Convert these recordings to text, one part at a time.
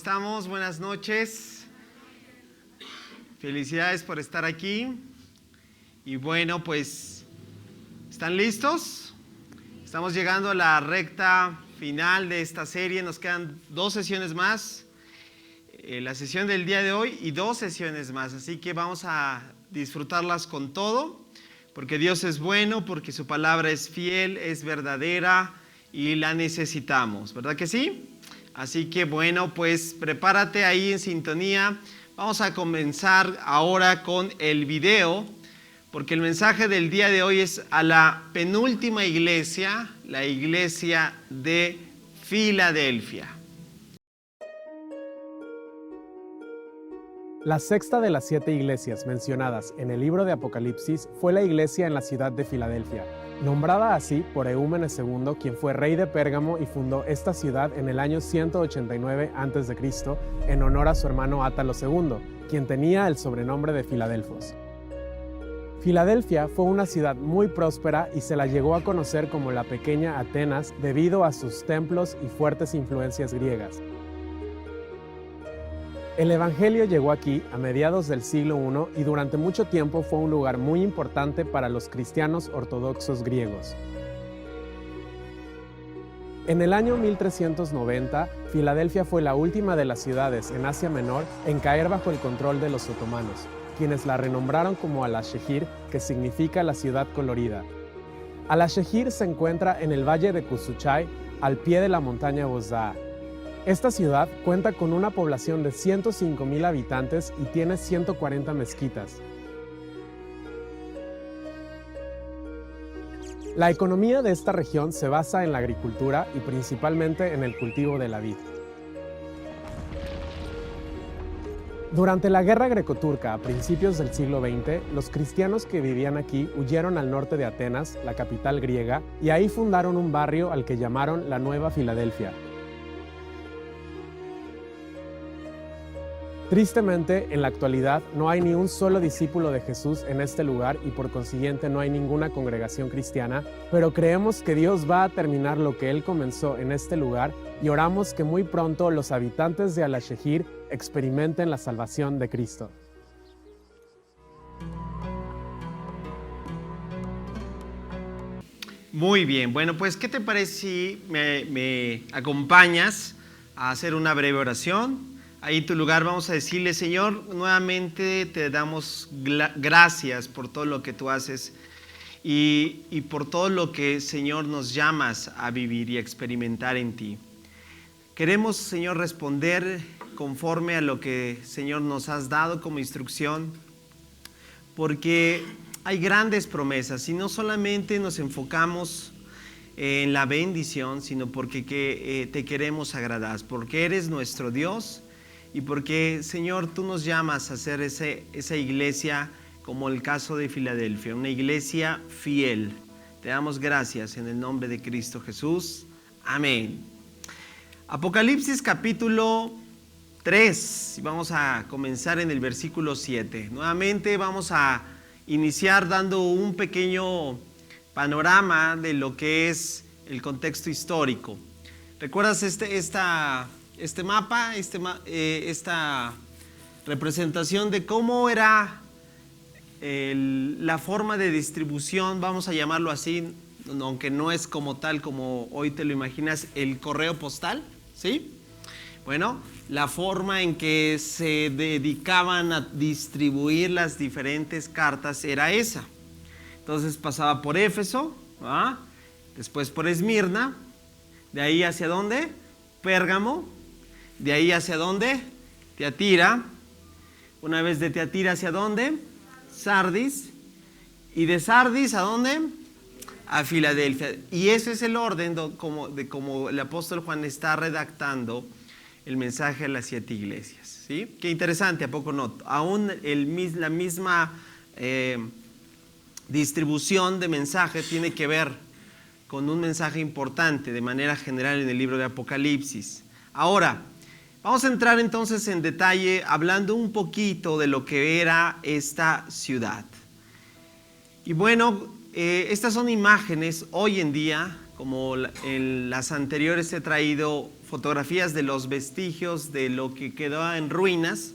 estamos? Buenas noches. Felicidades por estar aquí. Y bueno, pues, ¿están listos? Estamos llegando a la recta final de esta serie. Nos quedan 2 sesiones más. La sesión del día de hoy y 2 sesiones más. Así que vamos a disfrutarlas con todo, porque Dios es bueno, porque su palabra es fiel, es verdadera y la necesitamos. ¿Verdad que sí? Así que bueno, pues prepárate ahí en sintonía. Vamos a comenzar ahora con el video, porque el mensaje del día de hoy es a la penúltima iglesia, la iglesia de Filadelfia. La sexta de las 7 iglesias mencionadas en el libro de Apocalipsis fue la iglesia en la ciudad de Filadelfia, nombrada así por Eúmenes II, quien fue rey de Pérgamo y fundó esta ciudad en el año 189 a.C. en honor a su hermano Átalo II, quien tenía el sobrenombre de Filadelfos. Filadelfia fue una ciudad muy próspera y se la llegó a conocer como la pequeña Atenas debido a sus templos y fuertes influencias griegas. El Evangelio llegó aquí a mediados del siglo I y durante mucho tiempo fue un lugar muy importante para los cristianos ortodoxos griegos. En el año 1390, Filadelfia fue la última de las ciudades en Asia Menor en caer bajo el control de los otomanos, quienes la renombraron como Alaşehir, que significa la ciudad colorida. Alaşehir se encuentra en el valle de Kusuchay, al pie de la montaña Bozdaa. Esta ciudad cuenta con una población de 105,000 habitantes y tiene 140 mezquitas. La economía de esta región se basa en la agricultura y principalmente en el cultivo de la vid. Durante la guerra grecoturca a principios del siglo XX, los cristianos que vivían aquí huyeron al norte de Atenas, la capital griega, y ahí fundaron un barrio al que llamaron la Nueva Filadelfia. Tristemente, en la actualidad no hay ni un solo discípulo de Jesús en este lugar y por consiguiente no hay ninguna congregación cristiana, pero creemos que Dios va a terminar lo que Él comenzó en este lugar y oramos que muy pronto los habitantes de Alaşehir experimenten la salvación de Cristo. Muy bien, bueno, pues ¿qué te parece si me acompañas a hacer una breve oración? Ahí en tu lugar vamos a decirle: Señor, nuevamente te damos gracias por todo lo que tú haces y por todo lo que, Señor, nos llamas a vivir y a experimentar en ti. Queremos, Señor, responder conforme a lo que, Señor, nos has dado como instrucción, porque hay grandes promesas y no solamente nos enfocamos en la bendición, sino porque te queremos agradar, porque eres nuestro Dios. Y porque, Señor, tú nos llamas a ser esa iglesia como el caso de Filadelfia, una iglesia fiel. Te damos gracias en el nombre de Cristo Jesús. Amén. Apocalipsis capítulo 3. Vamos a comenzar en el versículo 7. Nuevamente vamos a iniciar dando un pequeño panorama de lo que es el contexto histórico. ¿Recuerdas este mapa, esta representación de cómo era la forma de distribución, vamos a llamarlo así, aunque no es como tal como hoy te lo imaginas, el correo postal, ¿sí? Bueno, la forma en que se dedicaban a distribuir las diferentes cartas era esa. Entonces pasaba por Éfeso, ¿ah? Después por Esmirna, de ahí hacia ¿dónde? Pérgamo. De ahí hacia ¿dónde? Tiatira. Una vez de Tiatira hacia ¿dónde? Sardis. Y de Sardis ¿a dónde? A Filadelfia. Y ese es el orden de cómo el apóstol Juan está redactando el mensaje a las 7 iglesias. ¿Sí? Qué interesante, ¿a poco no? Aún la misma distribución de mensaje tiene que ver con un mensaje importante de manera general en el libro de Apocalipsis. Ahora, vamos a entrar entonces en detalle hablando un poquito de lo que era esta ciudad. Y bueno, estas son imágenes hoy en día como en las anteriores he traído fotografías de los vestigios de lo que quedó en ruinas.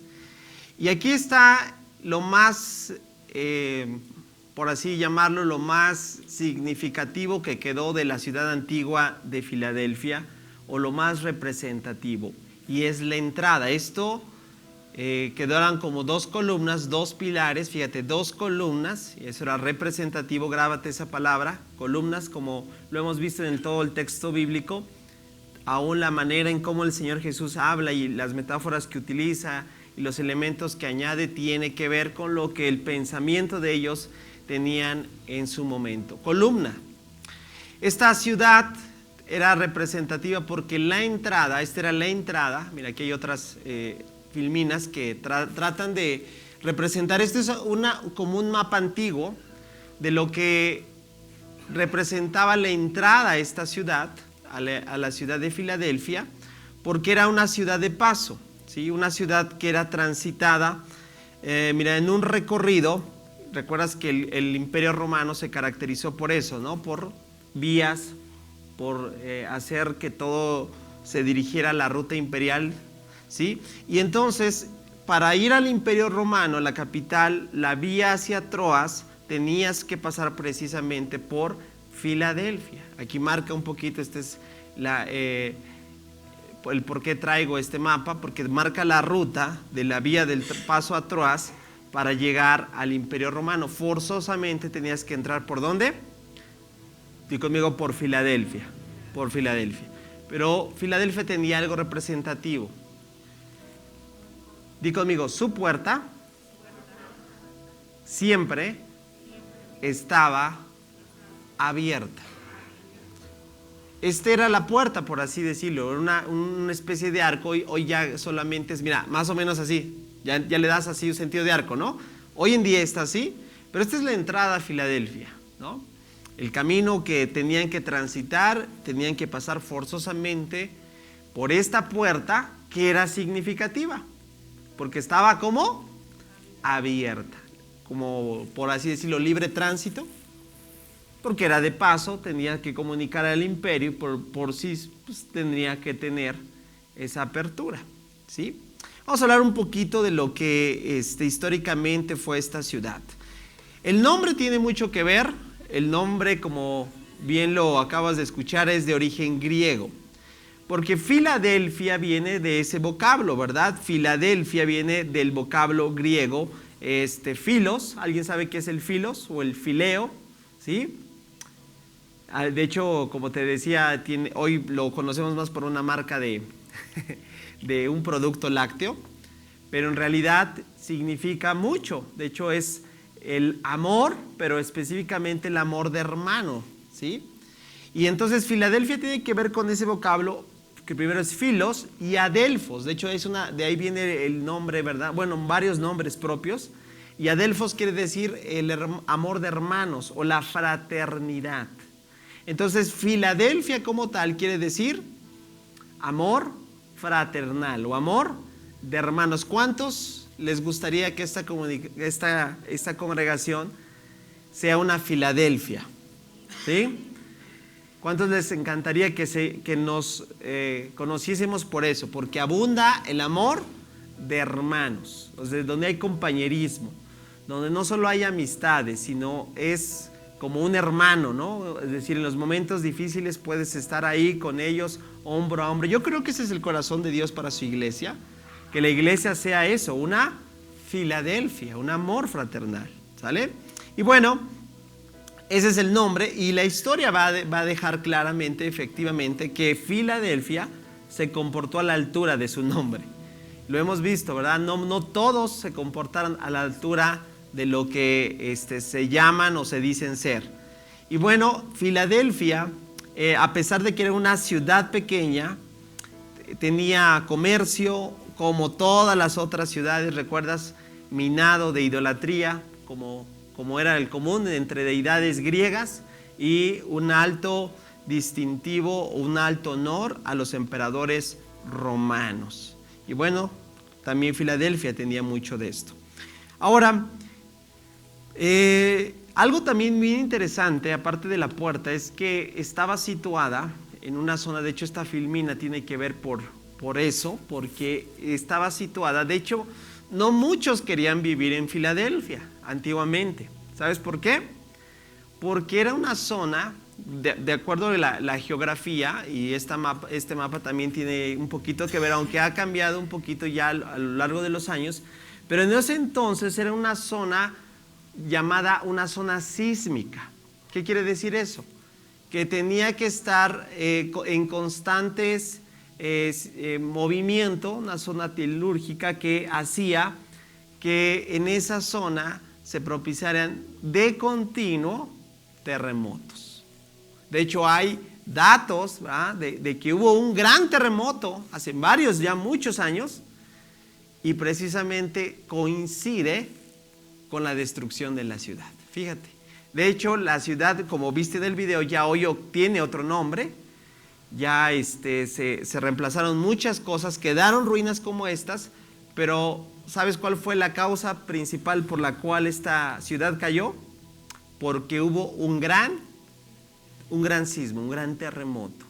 Y aquí está lo más, por así llamarlo, lo más significativo que quedó de la ciudad antigua de Filadelfia, o lo más representativo, y es la entrada. Esto quedaron como dos columnas, dos pilares, fíjate, dos columnas, y eso era representativo, grábate esa palabra, columnas, como lo hemos visto en todo el texto bíblico, aún la manera en cómo el Señor Jesús habla y las metáforas que utiliza y los elementos que añade tiene que ver con lo que el pensamiento de ellos tenían en su momento. Columna. Esta ciudad era representativa porque la entrada, esta era la entrada, mira, aquí hay otras filminas que tratan de representar, esto es como un mapa antiguo de lo que representaba la entrada a esta ciudad, a la ciudad de Filadelfia, porque era una ciudad de paso, ¿sí? Una ciudad que era transitada, mira, en un recorrido. Recuerdas que el Imperio Romano se caracterizó por eso, ¿no? Por vías, por hacer que todo se dirigiera a la ruta imperial, ¿sí? Y entonces, para ir al Imperio Romano, la capital, la vía hacia Troas, tenías que pasar precisamente por Filadelfia. Aquí marca un poquito, este es el por qué traigo este mapa, porque marca la ruta de la vía del paso a Troas para llegar al Imperio Romano. Forzosamente tenías que entrar, ¿por dónde? Di conmigo, por Filadelfia, por Filadelfia. Pero Filadelfia tenía algo representativo. Di conmigo, su puerta siempre estaba abierta. Esta era la puerta, por así decirlo, una especie de arco. Hoy ya solamente es, mira, más o menos así, ya le das así un sentido de arco, ¿no? Hoy en día está así, pero esta es la entrada a Filadelfia, ¿no? El camino que tenían que transitar, tenían que pasar forzosamente por esta puerta que era significativa, porque estaba como abierta, como por así decirlo, libre tránsito, porque era de paso, tenía que comunicar al imperio y por sí pues, tendría que tener esa apertura, ¿sí? Vamos a hablar un poquito de lo que históricamente fue esta ciudad. El nombre tiene mucho que ver. El nombre, como bien lo acabas de escuchar, es de origen griego, porque Filadelfia viene de ese vocablo, ¿verdad? Filadelfia viene del vocablo griego, filos. ¿Alguien sabe qué es el filos o el fileo? ¿Sí? De hecho, como te decía, hoy lo conocemos más por una marca de un producto lácteo, pero en realidad significa mucho. De hecho, es el amor, pero específicamente el amor de hermano, ¿sí? Y entonces Filadelfia tiene que ver con ese vocablo, que primero es filos y adelfos. De hecho, de ahí viene el nombre, ¿verdad? Bueno, varios nombres propios. Y adelfos quiere decir el amor de hermanos o la fraternidad. Entonces, Filadelfia como tal quiere decir amor fraternal o amor de hermanos. ¿Cuántos les gustaría que esta congregación sea una Filadelfia? ¿Sí? ¿Cuántos les encantaría que nos conociésemos por eso? Porque abunda el amor de hermanos, o sea, donde hay compañerismo, donde no solo hay amistades, sino es como un hermano, ¿no? Es decir, en los momentos difíciles puedes estar ahí con ellos, hombro a hombro. Yo creo que ese es el corazón de Dios para su iglesia, que la iglesia sea eso, una Filadelfia, un amor fraternal, ¿sale? Y bueno, ese es el nombre, y la historia va a dejar claramente, efectivamente, que Filadelfia se comportó a la altura de su nombre. Lo hemos visto, ¿verdad? No todos se comportaron a la altura de lo que se llaman o se dicen ser. Y bueno, Filadelfia, a pesar de que era una ciudad pequeña, tenía comercio como todas las otras ciudades, ¿recuerdas? Minado de idolatría, como era el común entre deidades griegas, y un alto distintivo, un alto honor a los emperadores romanos. Y bueno, también Filadelfia tenía mucho de esto. Ahora, Algo también bien interesante, aparte de la puerta, es que estaba situada en una zona, de hecho esta filmina tiene que ver por eso, porque estaba situada, de hecho, no muchos querían vivir en Filadelfia antiguamente. ¿Sabes por qué? Porque era una zona, de acuerdo a la geografía, y este mapa también tiene un poquito que ver, aunque ha cambiado un poquito ya a lo largo de los años, pero en ese entonces era una zona llamada una zona sísmica. ¿Qué quiere decir eso? Que tenía que estar en constantes movimiento, una zona telúrgica que hacía que en esa zona se propiciaran de continuo terremotos. De hecho, hay datos, ¿verdad?, de que hubo un gran terremoto hace ya muchos años, y precisamente coincide con la destrucción de la ciudad. Fíjate. De hecho, la ciudad, como viste del video, ya hoy tiene otro nombre. Ya se reemplazaron muchas cosas, quedaron ruinas como estas, pero ¿sabes cuál fue la causa principal por la cual esta ciudad cayó? Porque hubo un gran sismo, un gran terremoto.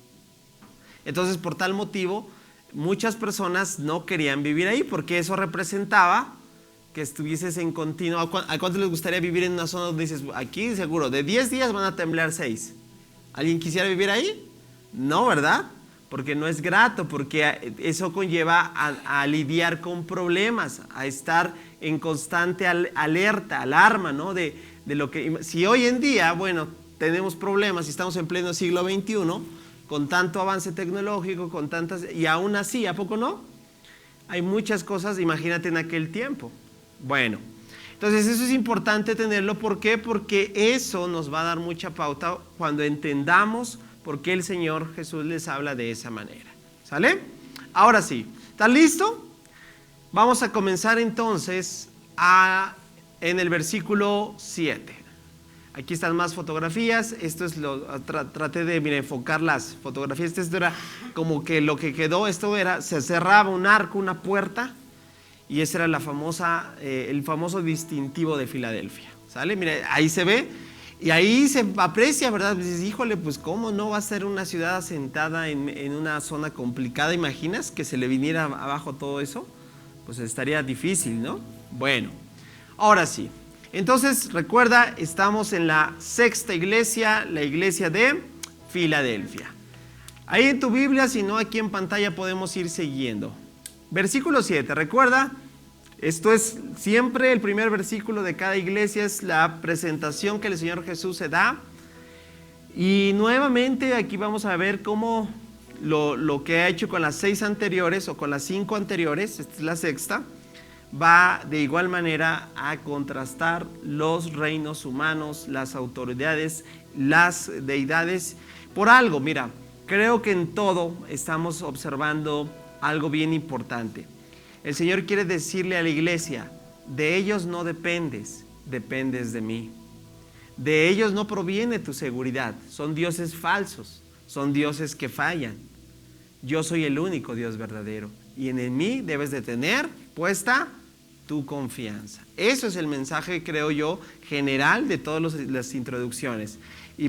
Entonces, por tal motivo, muchas personas no querían vivir ahí, porque eso representaba que estuvieses en continuo. ¿A cuánto les gustaría vivir en una zona donde dices, aquí seguro, de 10 días van a temblar 6? ¿Alguien quisiera vivir ahí? No, ¿verdad? Porque no es grato, porque eso conlleva a lidiar con problemas, a estar en constante alerta, alarma, ¿no? De lo que, si hoy en día, bueno, tenemos problemas y estamos en pleno siglo XXI, con tanto avance tecnológico, con tantas, y aún así, ¿a poco no? Hay muchas cosas, imagínate en aquel tiempo. Bueno, entonces eso es importante tenerlo. ¿Por qué? Porque eso nos va a dar mucha pauta cuando entendamos por qué el Señor Jesús les habla de esa manera. ¿Sale? Ahora sí, ¿estás listo? Vamos a comenzar entonces en el versículo 7. Aquí están más fotografías. Esto es traté de enfocar las fotografías. Esto era como que lo que quedó. Se cerraba un arco, una puerta, y ese era el famoso distintivo de Filadelfia. ¿Sale? Mira, ahí se ve. Y ahí se aprecia, ¿verdad? Dices, híjole, pues cómo no va a ser una ciudad asentada en una zona complicada. ¿Imaginas que se le viniera abajo todo eso? Pues estaría difícil, ¿no? Bueno, ahora sí. Entonces, recuerda, estamos en la sexta iglesia, la iglesia de Filadelfia. Ahí en tu Biblia, si no aquí en pantalla podemos ir siguiendo. Versículo 7, recuerda. Esto es siempre el primer versículo de cada iglesia, es la presentación que el Señor Jesús se da. Y nuevamente aquí vamos a ver cómo lo que ha hecho con las 6 anteriores o con las 5 anteriores, esta es la sexta, va de igual manera a contrastar los reinos humanos, las autoridades, las deidades. Por algo, mira, creo que en todo estamos observando algo bien importante. El Señor quiere decirle a la iglesia, de ellos no dependes, dependes de mí. De ellos no proviene tu seguridad, son dioses falsos, son dioses que fallan. Yo soy el único Dios verdadero y en mí debes de tener puesta tu confianza. Eso es el mensaje, creo yo, general de todas las introducciones.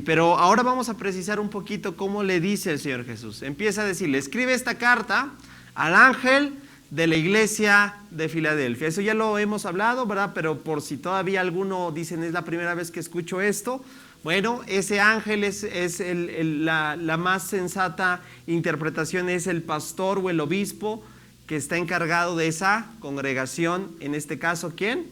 Pero ahora vamos a precisar un poquito cómo le dice el Señor Jesús. Empieza a decirle, escribe esta carta al ángel de la iglesia de Filadelfia. Eso ya lo hemos hablado, ¿verdad? Pero por si todavía alguno dicen, es la primera vez que escucho esto. Bueno, ese ángel es la más sensata interpretación, es el pastor o el obispo que está encargado de esa congregación. En este caso, ¿quién?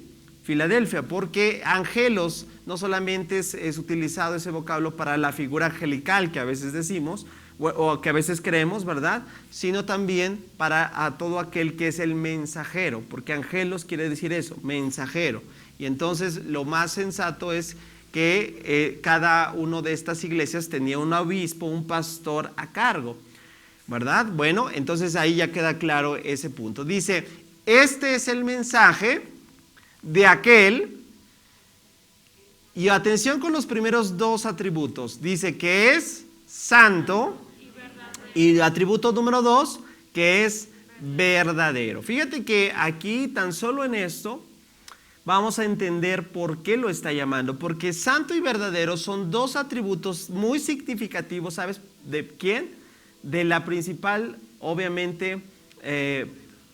Filadelfia, porque angelos no solamente es utilizado ese vocablo para la figura angelical que a veces decimos, o que a veces creemos, ¿verdad? Sino también para a todo aquel que es el mensajero, porque angelos quiere decir eso, mensajero. Y entonces lo más sensato es que cada uno de estas iglesias tenía un obispo, un pastor a cargo, ¿verdad? Bueno, entonces ahí ya queda claro ese punto. Dice, este es el mensaje de aquel, y atención con los primeros 2 atributos. Dice que es santo, y el atributo número 2, que es verdadero. Fíjate que aquí, tan solo en esto, vamos a entender por qué lo está llamando. Porque santo y verdadero son dos atributos muy significativos, ¿sabes? ¿De quién? De la principal, obviamente,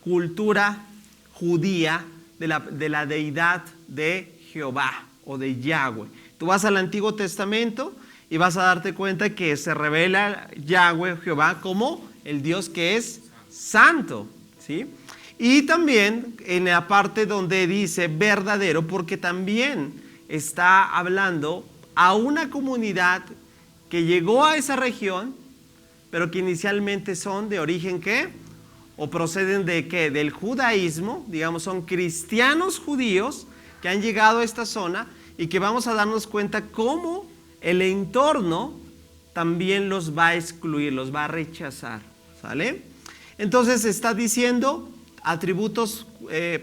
cultura judía de la deidad de Jehová o de Yahweh. Tú vas al Antiguo Testamento y vas a darte cuenta que se revela Yahweh, Jehová, como el Dios que es santo, ¿sí? Y también en la parte donde dice verdadero, porque también está hablando a una comunidad que llegó a esa región, pero que inicialmente son de origen ¿qué? O proceden de ¿qué? Del judaísmo, digamos, son cristianos judíos que han llegado a esta zona y que vamos a darnos cuenta cómo el entorno también los va a excluir, los va a rechazar, ¿sale? Entonces está diciendo atributos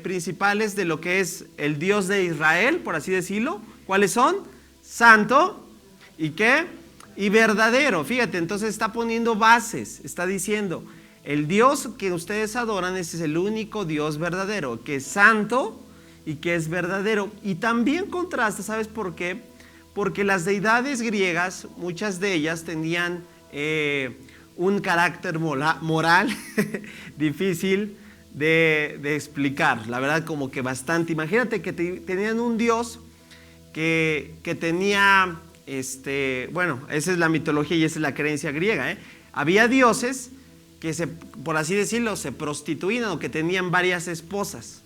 principales de lo que es el Dios de Israel, por así decirlo. ¿Cuáles son? Santo y ¿qué? Y verdadero. Fíjate, entonces está poniendo bases, está diciendo, el Dios que ustedes adoran ese es el único Dios verdadero, que es santo y que es verdadero. Y también contrasta, ¿sabes por qué? Porque las deidades griegas, muchas de ellas tenían un carácter moral difícil de explicar, la verdad como que bastante. Imagínate que tenían un Dios que tenía, bueno, esa es la mitología y esa es la creencia griega, ¿eh? Había dioses que por así decirlo, se prostituían o que tenían varias esposas.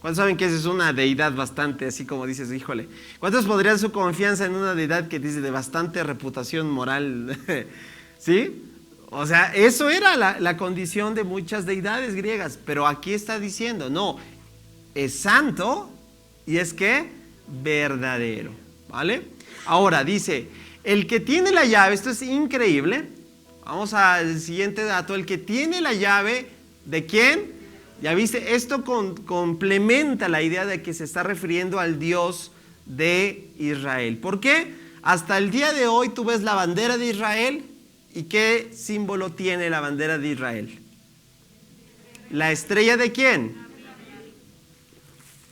¿Cuántos saben que esa es una deidad bastante, así como dices, híjole? ¿Cuántos podrían su confianza en una deidad que dice de bastante reputación moral? ¿Sí? O sea, eso era la condición de muchas deidades griegas, pero aquí está diciendo, no, es santo y es que verdadero, ¿vale? Ahora dice, el que tiene la llave, esto es increíble, vamos al siguiente dato, el que tiene la llave, ¿de quién? Ya viste, esto complementa la idea de que se está refiriendo al Dios de Israel. ¿Por qué? Hasta el día de hoy tú ves la bandera de Israel. ¿Y qué símbolo tiene la bandera de Israel? ¿La estrella de quién?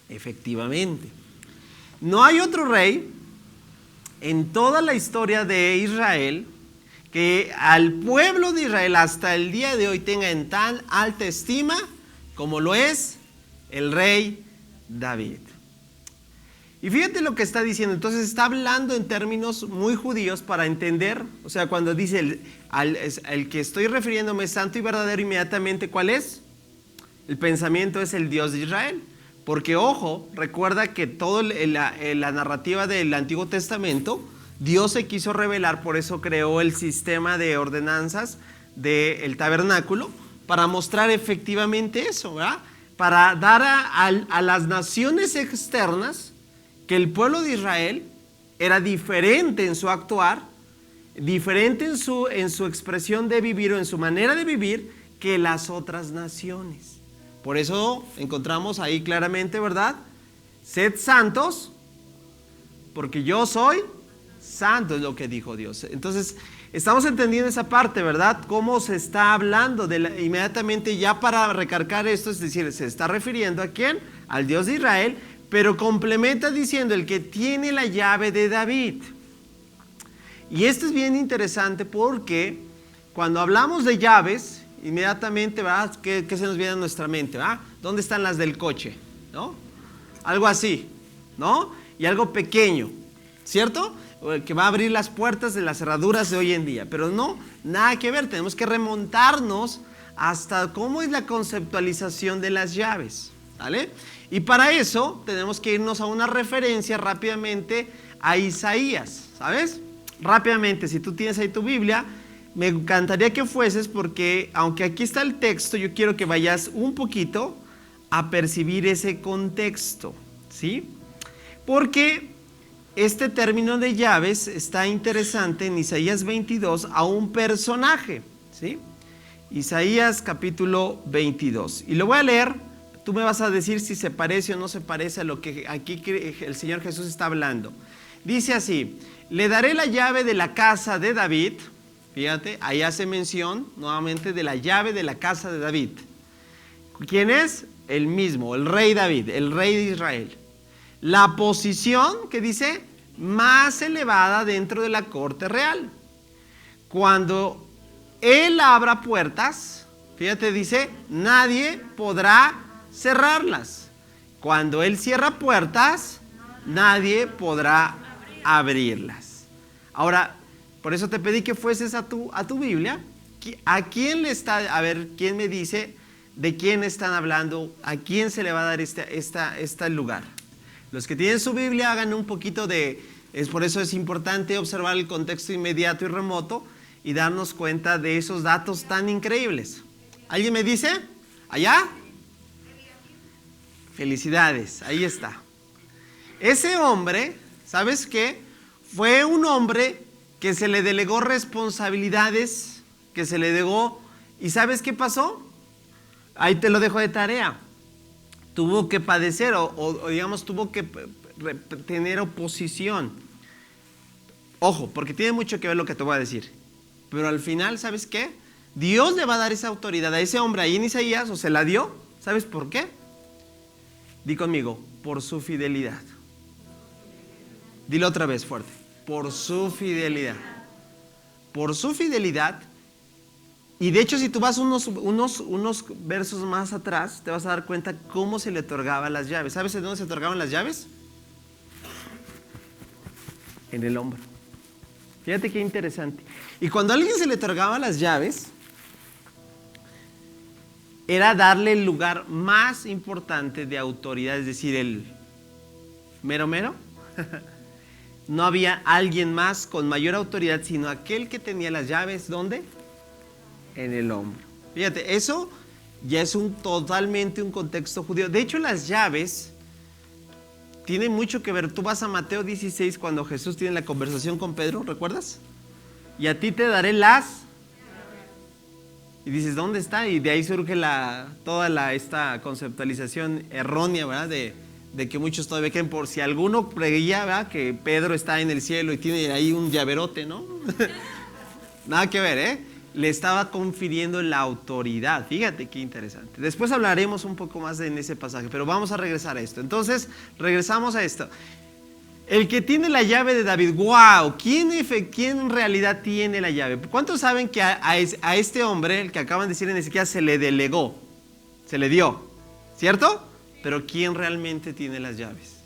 Efectivamente. No hay otro rey en toda la historia de Israel que al pueblo de Israel hasta el día de hoy tenga en tan alta estima como lo es el rey David. Y fíjate lo que está diciendo, entonces está hablando en términos muy judíos para entender, o sea, cuando dice el que estoy refiriéndome santo y verdadero, inmediatamente, ¿cuál es? El pensamiento es el Dios de Israel, porque ojo, recuerda que toda la narrativa del Antiguo Testamento, Dios se quiso revelar, por eso creó el sistema de ordenanzas del tabernáculo, para mostrar efectivamente eso, ¿verdad? Para dar a las naciones externas que el pueblo de Israel era diferente en su actuar, diferente en su expresión de vivir o en su manera de vivir que las otras naciones. Por eso encontramos ahí claramente, ¿verdad? Sed santos, porque yo soy santo, es lo que dijo Dios. Entonces, estamos entendiendo esa parte, ¿verdad? Cómo se está hablando inmediatamente ya para recargar esto, es decir, se está refiriendo a ¿quién? Al Dios de Israel, pero complementa diciendo el que tiene la llave de David. Y esto es bien interesante porque cuando hablamos de llaves, inmediatamente, ¿verdad? ¿Qué se nos viene a nuestra mente? ¿verdad? ¿Dónde están las del coche? ¿No? Algo así, ¿no? Y algo pequeño, ¿cierto? Que va a abrir las puertas de las cerraduras de hoy en día. Pero no, nada que ver, tenemos que remontarnos hasta cómo es la conceptualización de las llaves, ¿vale? Y para eso tenemos que irnos a una referencia rápidamente a Isaías, ¿sabes? Rápidamente, si tú tienes ahí tu Biblia, me encantaría que fueses porque, aunque aquí está el texto, yo quiero que vayas un poquito a percibir ese contexto, ¿sí? Porque este término de llaves está interesante en Isaías 22 a un personaje, ¿sí? Isaías capítulo 22. Y lo voy a leer. Tú me vas a decir si se parece o no se parece a lo que aquí el Señor Jesús está hablando. Dice así, le daré la llave de la casa de David. Fíjate, ahí hace mención nuevamente de la llave de la casa de David. ¿Quién es? El mismo, el rey David, el rey de Israel. la posición que dice más elevada dentro de la corte real. Cuando él abra puertas, fíjate, dice, nadie podrá cerrarlas. Cuando él cierra puertas, nadie podrá abrirlas. Ahora, por eso te pedí que fueses a tu Biblia. ¿A quién le está? A ver, ¿quién me dice de quién están hablando? ¿A quién se le va a dar este lugar? Los que tienen su Biblia hagan un poquito por eso es importante observar el contexto inmediato y remoto y darnos cuenta de esos datos tan increíbles. ¿Alguien me dice? ¿Allá? Felicidades, ahí está. Ese hombre, ¿sabes qué? Fue un hombre que se le delegó responsabilidades, que se le delegó, ¿y sabes qué pasó? Ahí te lo dejo de tarea. Tuvo que padecer o digamos tuvo que tener oposición. Ojo, porque tiene mucho que ver lo que te voy a decir. Pero al final, ¿sabes qué? Dios le va a dar esa autoridad a ese hombre ahí en Isaías, o se la dio. ¿Sabes por qué? Di conmigo, por su fidelidad. Dilo otra vez fuerte. Por su fidelidad. Por su fidelidad. Y de hecho, si tú vas unos versos más atrás, te vas a dar cuenta cómo se le otorgaban las llaves. ¿Sabes de dónde se otorgaban las llaves? En el hombro. Fíjate qué interesante. Y cuando a alguien se le otorgaban las llaves, era darle el lugar más importante de autoridad, es decir, el mero mero. No había alguien más con mayor autoridad, sino aquel que tenía las llaves, ¿dónde? En el hombro. Fíjate, eso ya es totalmente un contexto judío. De hecho, las llaves tienen mucho que ver. Tú vas a Mateo 16 cuando Jesús tiene la conversación con Pedro, ¿recuerdas? Y a ti te daré las. Y dices, ¿dónde está? Y de ahí surge toda esta conceptualización errónea, ¿verdad? De que muchos todavía creen, por si alguno creía, ¿verdad?, que Pedro está en el cielo y tiene ahí un llaverote, ¿no? Nada que ver, ¿eh? Le estaba confiriendo la autoridad. Fíjate qué interesante. Después hablaremos un poco más en ese pasaje, pero vamos a regresar a esto. Entonces, regresamos a esto. El que tiene la llave de David, wow, ¿quién en realidad tiene la llave? ¿Cuántos saben que a este hombre, el que acaban de decir en Ezequiel, se le delegó, se le dio, ¿cierto? Pero ¿quién realmente tiene las llaves?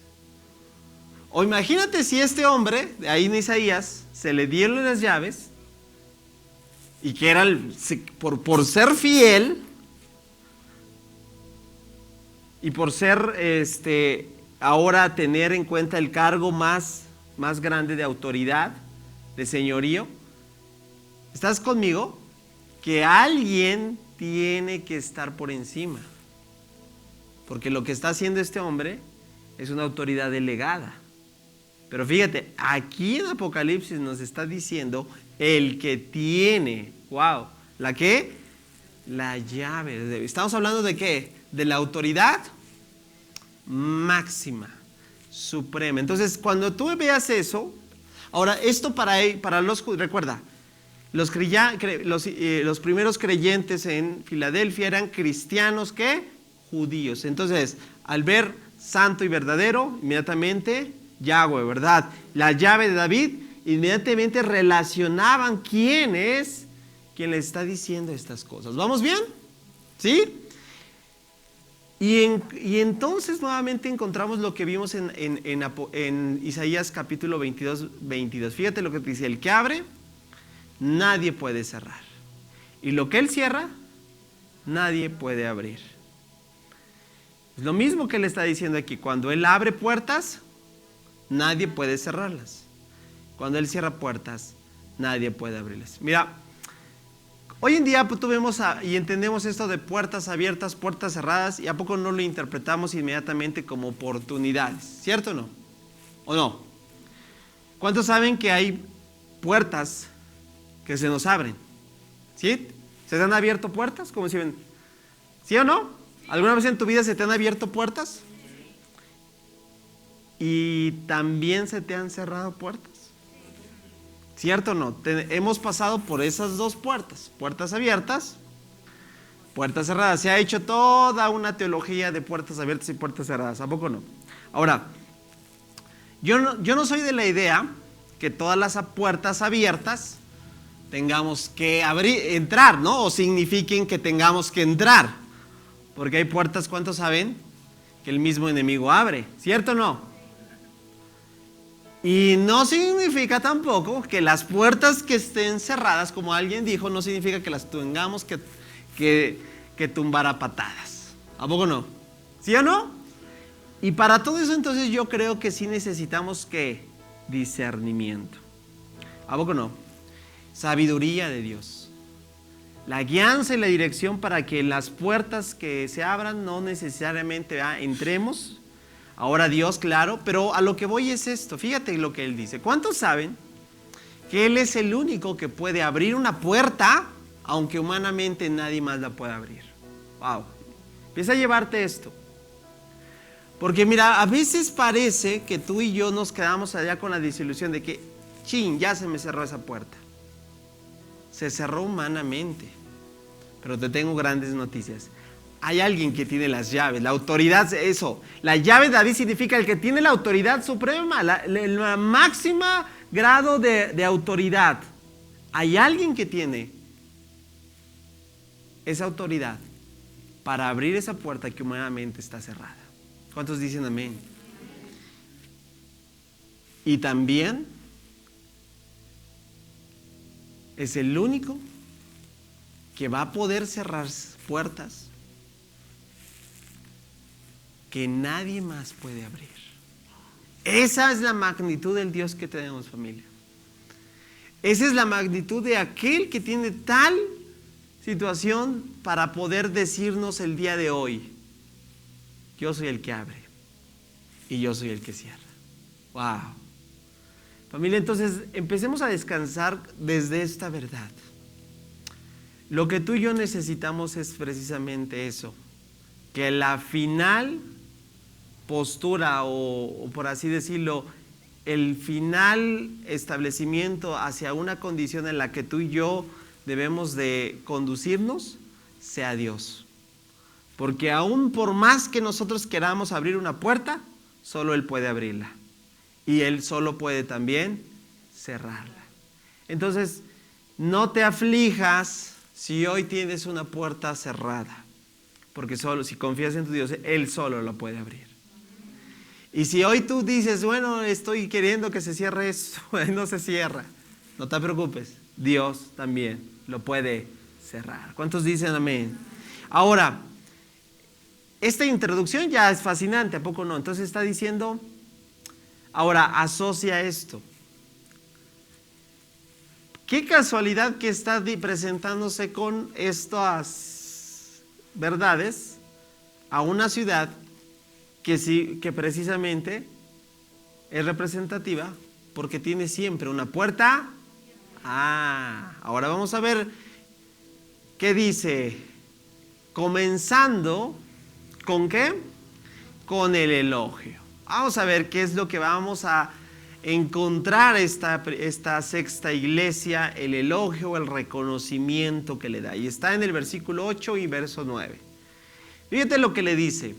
O imagínate si este hombre, de ahí en Isaías, se le dieron las llaves y que era, por ser fiel y por ser, ahora tener en cuenta el cargo más grande de autoridad, de señorío. ¿Estás conmigo? Que alguien tiene que estar por encima. Porque lo que está haciendo este hombre es una autoridad delegada. Pero fíjate, aquí en Apocalipsis nos está diciendo el que tiene, wow, ¿la qué? La llave. ¿Estamos hablando de qué? De la autoridad máxima, suprema. Entonces, cuando tú veas eso, ahora esto para los, recuerda, los primeros creyentes en Filadelfia eran cristianos, ¿qué? Judíos. Entonces, al ver santo y verdadero, inmediatamente Yahweh, ¿verdad? La llave de David, inmediatamente relacionaban quién es quien le está diciendo estas cosas. ¿Vamos bien? ¿Sí? Y entonces nuevamente encontramos lo que vimos en Isaías capítulo 22. Fíjate lo que dice: el que abre, nadie puede cerrar. Y lo que él cierra, nadie puede abrir. Es lo mismo que él está diciendo aquí. Cuando él abre puertas, nadie puede cerrarlas. Cuando él cierra puertas, nadie puede abrirlas. Mira, hoy en día pues, vemos y entendemos esto de puertas abiertas, puertas cerradas, y ¿a poco no lo interpretamos inmediatamente como oportunidades? ¿Cierto o no? ¿O no? ¿Cuántos saben que hay puertas que se nos abren? ¿Sí? ¿Se te han abierto puertas? Como si ven. ¿Sí o no? ¿Alguna vez en tu vida se te han abierto puertas? Y también se te han cerrado puertas. ¿Cierto o no? Hemos pasado por esas dos puertas. Puertas abiertas, puertas cerradas. Se ha hecho toda una teología de puertas abiertas y puertas cerradas. ¿A poco no? Ahora, Yo no soy de la idea que todas las puertas abiertas tengamos que entrar, ¿no? O signifiquen que tengamos que entrar. Porque hay puertas, ¿cuántos saben? Que el mismo enemigo abre, ¿cierto o no? Y no significa tampoco que las puertas que estén cerradas, como alguien dijo, no significa que las tengamos que tumbar a patadas. ¿A poco no? ¿Sí o no? Y para todo eso entonces yo creo que sí necesitamos ¿qué? Discernimiento. ¿A poco no? Sabiduría de Dios. La guianza y la dirección para que las puertas que se abran no necesariamente entremos. Ahora Dios, claro, pero a lo que voy es esto. Fíjate lo que Él dice. ¿Cuántos saben que Él es el único que puede abrir una puerta, aunque humanamente nadie más la pueda abrir? Wow. Empieza a llevarte esto. Porque mira, a veces parece que tú y yo nos quedamos allá con la desilusión de que, ya se me cerró esa puerta. Se cerró humanamente. Pero te tengo grandes noticias. Hay alguien que tiene las llaves, la autoridad, eso. La llave de David significa el que tiene la autoridad suprema, la máxima grado de autoridad. Hay alguien que tiene esa autoridad para abrir esa puerta que humanamente está cerrada. ¿Cuántos dicen amén? Y también es el único que va a poder cerrar puertas que nadie más puede abrir. Esa es la magnitud del Dios que tenemos, familia. Esa es la magnitud de aquel que tiene tal situación para poder decirnos el día de hoy: yo soy el que abre y yo soy el que cierra. Wow. Familia, entonces empecemos a descansar desde esta verdad. Lo que tú y yo necesitamos es precisamente eso, que la final postura o por así decirlo, el final establecimiento hacia una condición en la que tú y yo debemos de conducirnos sea Dios. Porque aún por más que nosotros queramos abrir una puerta, solo Él puede abrirla. Y Él solo puede también cerrarla. Entonces, no te aflijas si hoy tienes una puerta cerrada. Porque solo si confías en tu Dios, Él solo lo puede abrir. Y si hoy tú dices, bueno, estoy queriendo que se cierre esto, no se cierra. No te preocupes, Dios también lo puede cerrar. ¿Cuántos dicen amén? Ahora, esta introducción ya es fascinante, ¿a poco no? Entonces está diciendo, ahora asocia esto. Qué casualidad que está presentándose con estas verdades a una ciudad que precisamente es representativa porque tiene siempre una puerta. Ahora vamos a ver qué dice. Comenzando, ¿con qué? Con el elogio. Vamos a ver qué es lo que vamos a encontrar esta sexta iglesia, el elogio, el reconocimiento que le da. Y está en el versículo 8 y verso 9. Fíjate lo que le dice.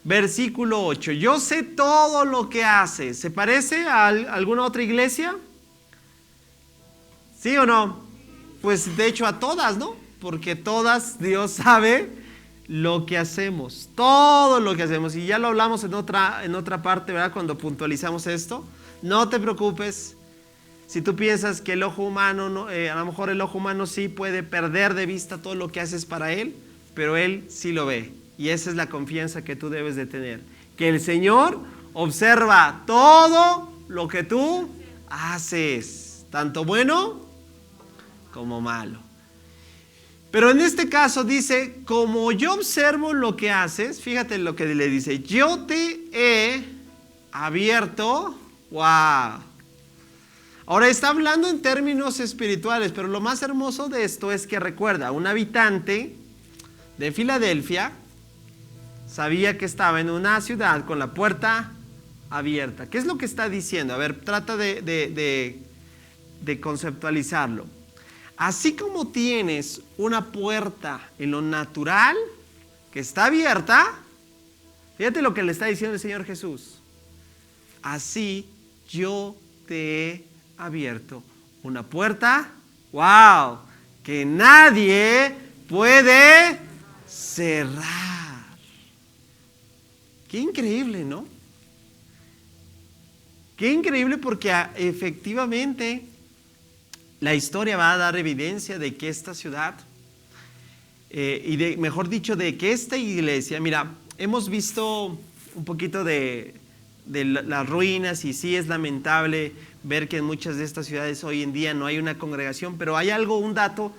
Versículo 8. Yo sé todo lo que haces. ¿Se parece a alguna otra iglesia? ¿Sí o no? Pues de hecho a todas, ¿no? Porque todas Dios sabe lo que hacemos, todo lo que hacemos. Y ya lo hablamos en otra parte, ¿verdad? Cuando puntualizamos esto. No te preocupes. Si tú piensas que el ojo humano, a lo mejor el ojo humano sí puede perder de vista todo lo que haces para Él, pero Él sí lo ve. Y esa es la confianza que tú debes de tener. Que el Señor observa todo lo que tú haces, tanto bueno como malo. Pero en este caso dice, como yo observo lo que haces, fíjate lo que le dice, yo te he abierto. ¡Wow! Ahora está hablando en términos espirituales, pero lo más hermoso de esto es que recuerda, un habitante de Filadelfia sabía que estaba en una ciudad con la puerta abierta. ¿Qué es lo que está diciendo? A ver, trata de conceptualizarlo. Así como tienes una puerta en lo natural que está abierta, fíjate lo que le está diciendo el Señor Jesús. así yo te he abierto una puerta, wow, que nadie puede cerrar. Qué increíble, ¿no? Qué increíble, porque efectivamente la historia va a dar evidencia de que esta ciudad, mejor dicho, de que esta iglesia, mira, hemos visto un poquito de las ruinas, y sí es lamentable ver que en muchas de estas ciudades hoy en día no hay una congregación, pero hay un dato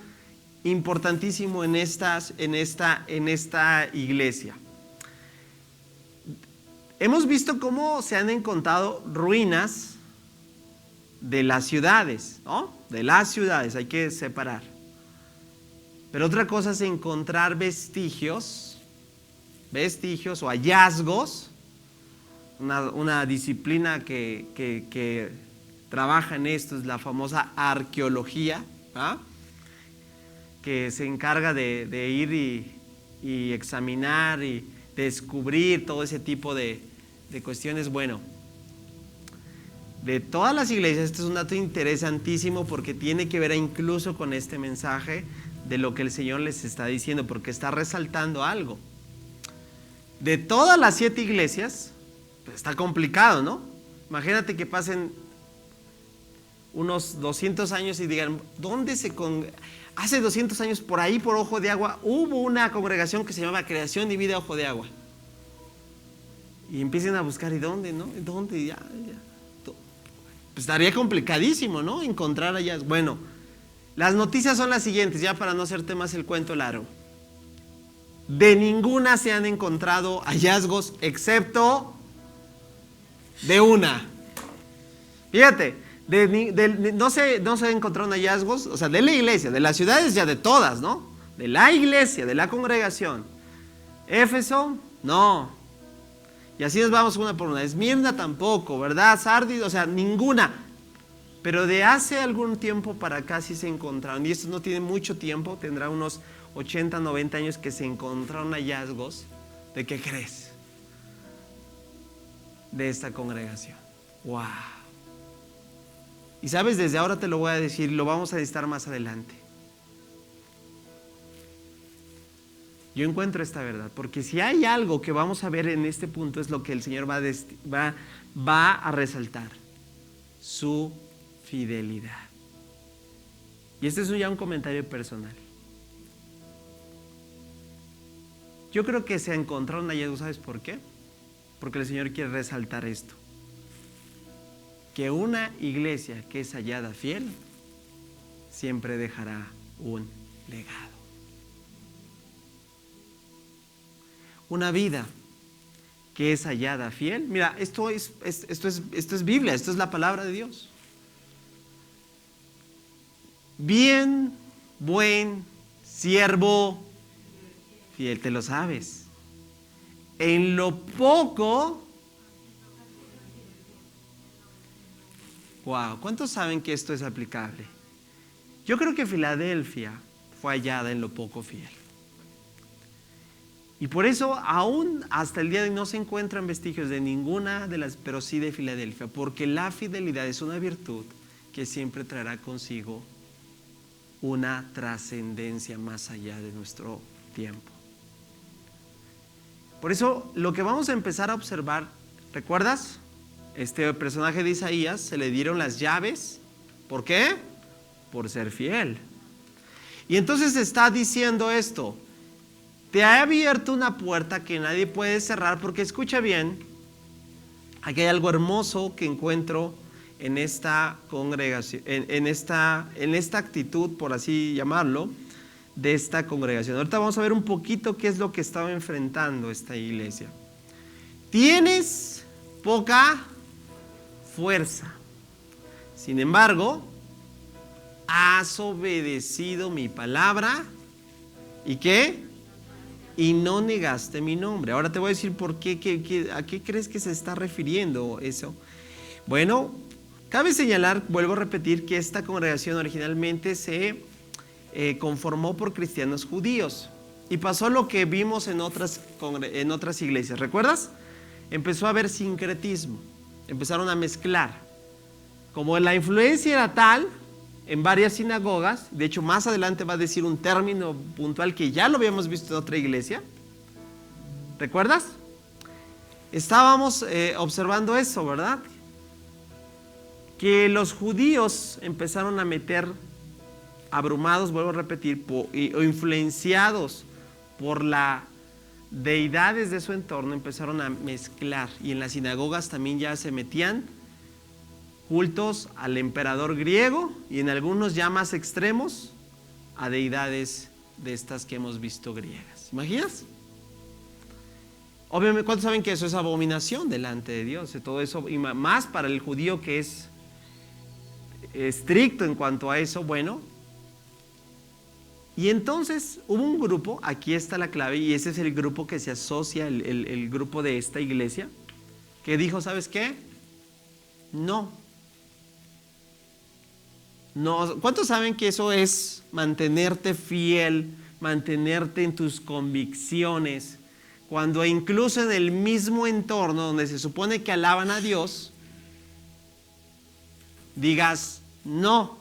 importantísimo en esta iglesia. Hemos visto cómo se han encontrado ruinas de las ciudades, ¿no? De las ciudades, hay que separar. Pero otra cosa es encontrar vestigios o hallazgos, una disciplina que trabaja en esto, es la famosa arqueología, ¿ah? Que se encarga de ir y examinar y descubrir todo ese tipo de cuestiones. Bueno, de todas las iglesias, este es un dato interesantísimo, porque tiene que ver incluso con este mensaje de lo que el Señor les está diciendo, porque está resaltando algo. De todas las 7 iglesias, pues está complicado, ¿no? Imagínate que pasen unos 200 años y digan, hace 200 años por ahí, por Ojo de Agua, hubo una congregación que se llamaba Creación y Vida Ojo de Agua. Y empiecen a buscar, ¿y dónde, no? ¿Dónde? Ya. Pues estaría complicadísimo, ¿no? Encontrar allá. Bueno, las noticias son las siguientes, ya para no hacerte más el cuento largo. De ninguna se han encontrado hallazgos, excepto de una. Fíjate, no se encontraron hallazgos, o sea, de la iglesia, de las ciudades ya de todas, ¿no? De la iglesia, de la congregación. Éfeso, no. Y así nos vamos una por una. Esmirna tampoco, ¿verdad? Sardis, o sea, ninguna. Pero de hace algún tiempo para acá sí se encontraron, y esto no tiene mucho tiempo, tendrá unos 80, 90 años que se encontraron hallazgos. ¿De qué crees? De esta congregación. ¡Wow! Y sabes, desde ahora te lo voy a decir, lo vamos a necesitar más adelante. Yo encuentro esta verdad, porque si hay algo que vamos a ver en este punto, es lo que el Señor va a resaltar: su fidelidad. Y este es ya un comentario personal. Yo creo que se encontraron hallazgos, ¿sabes por qué? Porque el Señor quiere resaltar esto: que una iglesia que es hallada fiel siempre dejará un legado. Una vida que es hallada fiel. Mira, esto es Biblia, esto es la palabra de Dios. Bien, buen siervo fiel, te lo sabes. En lo poco. Wow, ¿cuántos saben que esto es aplicable? Yo creo que Filadelfia fue hallada en lo poco fiel. Y por eso aún hasta el día de hoy no se encuentran vestigios de ninguna de las, pero sí de Filadelfia, porque la fidelidad es una virtud que siempre traerá consigo una trascendencia más allá de nuestro tiempo. Por eso lo que vamos a empezar a observar, ¿recuerdas? Este personaje de Isaías se le dieron las llaves. ¿Por qué? Por ser fiel. Y entonces está diciendo esto: te ha abierto una puerta que nadie puede cerrar, porque escucha bien, aquí hay algo hermoso que encuentro en esta congregación, en esta actitud, por así llamarlo, de esta congregación. Ahorita vamos a ver un poquito qué es lo que estaba enfrentando esta iglesia. Tienes poca fuerza, sin embargo, has obedecido mi palabra. ¿Y qué? Y no negaste mi nombre. Ahora te voy a decir por qué, a qué crees que se está refiriendo eso. Bueno, cabe señalar, vuelvo a repetir, que esta congregación originalmente se conformó por cristianos judíos. Y pasó lo que vimos en otras iglesias. ¿Recuerdas? Empezó a haber sincretismo. empezaron a mezclar. Como la influencia era tal en varias sinagogas, de hecho más adelante va a decir un término puntual que ya lo habíamos visto en otra iglesia. ¿Recuerdas? Estábamos observando eso, ¿verdad? Que los judíos empezaron a meter, abrumados, vuelvo a repetir, o influenciados por las deidades de su entorno, empezaron a mezclar. Y en las sinagogas también ya se metían cultos al emperador griego y en algunos ya más extremos a deidades de estas que hemos visto griegas. ¿Imaginas? Obviamente, ¿cuántos saben que eso es abominación delante de Dios? Y todo eso, y más para el judío que es estricto en cuanto a eso, bueno. Y entonces hubo un grupo, aquí está la clave, y ese es el grupo que se asocia, el grupo de esta iglesia, que dijo, ¿sabes qué? No. No. ¿Cuántos saben que eso es mantenerte fiel, mantenerte en tus convicciones? Cuando incluso en el mismo entorno donde se supone que alaban a Dios, digas, no,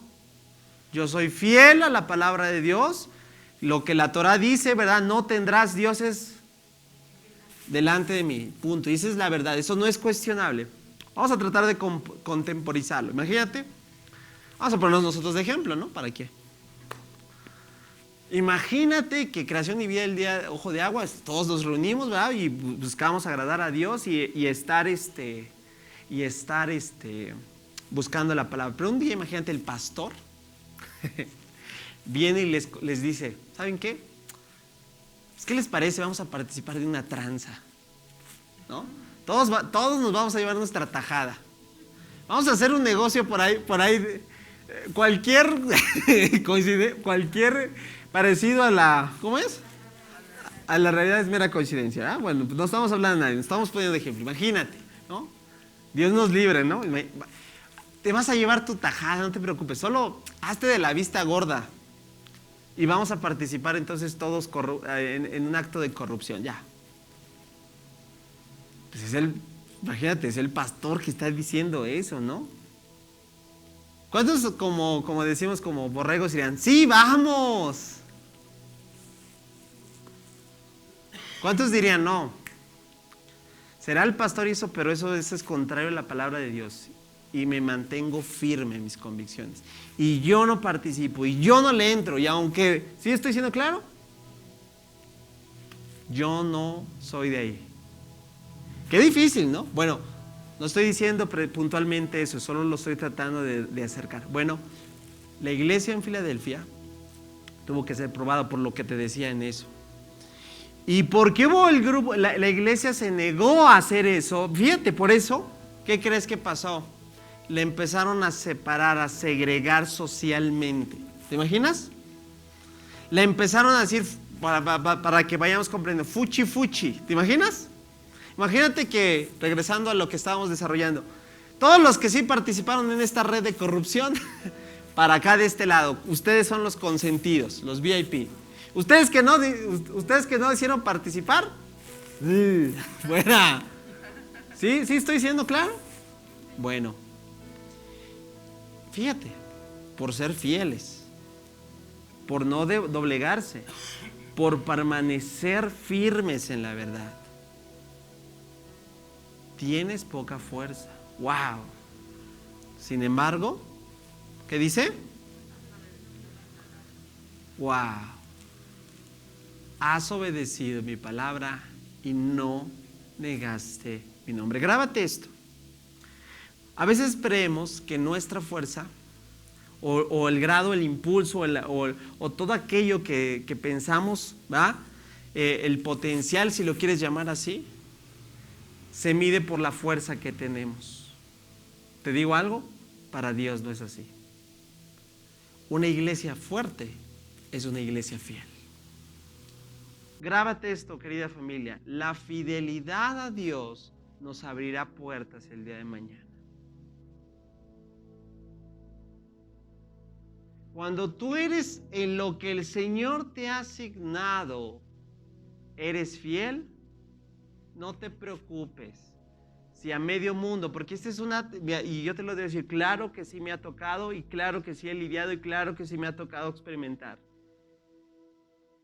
yo soy fiel a la palabra de Dios, lo que la Torah dice, ¿verdad? No tendrás dioses delante de mí, punto. Y esa es la verdad, eso no es cuestionable. Vamos a tratar de contemporizarlo. Imagínate, vamos a ponernos nosotros de ejemplo, ¿no? ¿Para qué? Imagínate que Creación y Vida el día Ojo de Agua, todos nos reunimos, ¿verdad? Y buscamos agradar a Dios y estar buscando la palabra. Pero un día, imagínate, el pastor viene y les dice, ¿saben qué? ¿Qué les parece? Vamos a participar de una tranza, ¿no? Todos nos vamos a llevar nuestra tajada. Vamos a hacer un negocio por ahí, cualquier parecido a la, ¿cómo es? A la realidad es mera coincidencia, ¿eh? Bueno, pues no estamos hablando de nadie, nos estamos poniendo de ejemplo. Imagínate, ¿no? Dios nos libre, ¿no? Te vas a llevar tu tajada, no te preocupes, solo hazte de la vista gorda y vamos a participar entonces todos en un acto de corrupción, ya. Pues imagínate, es el pastor que está diciendo eso, ¿no? ¿Cuántos, como decimos, como borregos dirían, sí, vamos? ¿Cuántos dirían, no? Será el pastor eso, pero eso es contrario a la palabra de Dios. Y me mantengo firme en mis convicciones. Y yo no participo, y yo no le entro. Y aunque, ¿sí estoy siendo claro? Yo no soy de ahí. Qué difícil, ¿no? Bueno, no estoy diciendo puntualmente eso, solo lo estoy tratando de acercar. Bueno, la iglesia en Filadelfia tuvo que ser probada por lo que te decía en eso. ¿Y por qué hubo el grupo? La iglesia se negó a hacer eso. Fíjate, por eso, ¿qué crees que pasó? Le empezaron a separar, a segregar socialmente. ¿Te imaginas? Le empezaron a decir, para que vayamos comprendiendo, fuchi, fuchi. ¿Te imaginas? Imagínate que, regresando a lo que estábamos desarrollando, todos los que sí participaron en esta red de corrupción, para acá de este lado, ustedes son los consentidos, los VIP. Ustedes que no hicieron participar, buena. ¿Sí estoy siendo claro? Bueno, fíjate, por ser fieles, por no doblegarse, por permanecer firmes en la verdad, tienes poca fuerza. ¡Wow! Sin embargo, ¿qué dice? ¡Wow! Has obedecido mi palabra y no negaste mi nombre. Grábate esto. A veces creemos que nuestra fuerza o el grado, el impulso o todo aquello que pensamos, ¿va? El potencial, si lo quieres llamar así, se mide por la fuerza que tenemos. ¿Te digo algo? Para Dios no es así. Una iglesia fuerte es una iglesia fiel. Grábate esto, querida familia. La fidelidad a Dios nos abrirá puertas el día de mañana. Cuando tú eres en lo que el Señor te ha asignado, eres fiel, no te preocupes Sí, a medio mundo, porque esta es una, y yo te lo debo decir, claro que sí me ha tocado, y claro que sí he lidiado, y claro que sí me ha tocado experimentar.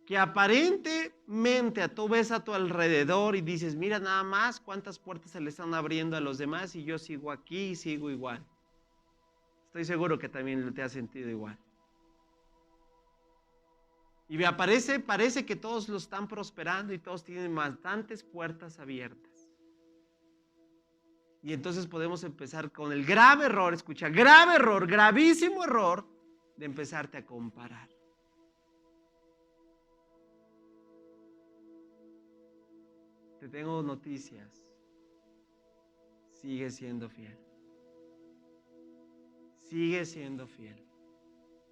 Que aparentemente tú ves a tu alrededor y dices, mira nada más cuántas puertas se le están abriendo a los demás y yo sigo aquí y sigo igual. Estoy seguro que también te has sentido igual. Y parece que todos lo están prosperando y todos tienen bastantes puertas abiertas. Y entonces podemos empezar con el grave error, escucha, grave error, gravísimo error de empezarte a comparar. Te tengo noticias. Sigue siendo fiel. Sigue siendo fiel.